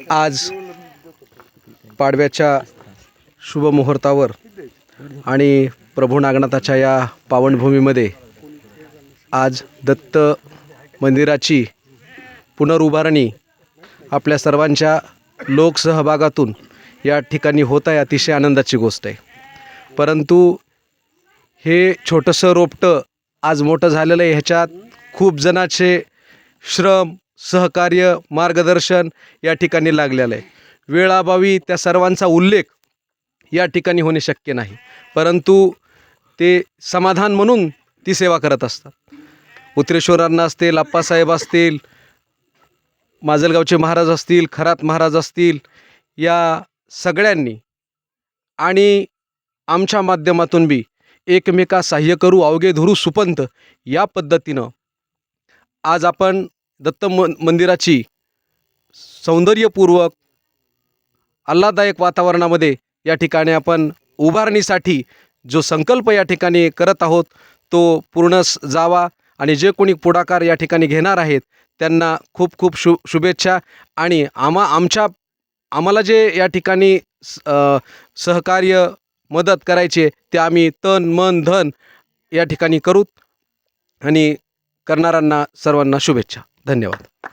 आज पाडव्याच्या शुभमुहूर्तावर आणि प्रभू नागनाथाच्या या पावनभूमीमध्ये आज दत्त मंदिराची पुनरुभारणी आपल्या सर्वांच्या लोकसहभागातून या ठिकाणी होत आहे. अतिशय आनंदाची गोष्ट आहे. परंतु हे छोटंसं रोपटं आज मोठं झालेलं आहे. ह्याच्यात खूप जणांचे श्रम, सहकार्य, मार्गदर्शन या ठिकाणी लागलेलं आहे. वेळाभावी त्या सर्वांचा उल्लेख या ठिकाणी होणे शक्य नाही, परंतु ते समाधान म्हणून ती सेवा करत असतात. उतरेश्वरांना असतील, आप्पासाहेब असतील, माजलगावचे महाराज असतील, खरात महाराज असतील, या सगळ्यांनी आणि आमच्या माध्यमातून बी एकमेका सहाय्य करू अवघे धरू सुपंत या पद्धतीनं आज आपण दत्त मंदिराची सौंदर्यपूर्वक आल्हाददायक वातावरणामध्ये या ठिकाणी आपण उभारणीसाठी जो संकल्प या ठिकाणी करत आहोत तो पूर्ण जावा आणि जे कोणी पुढाकार या ठिकाणी घेणार आहेत त्यांना खूप खूप शुभेच्छा. आणि आम्हाला जे या ठिकाणी सहकार्य मदत करायचे ते आम्ही तन मन धन या ठिकाणी करूत आणि करणाऱ्यांना सर्वांना शुभेच्छा. धन्यवाद.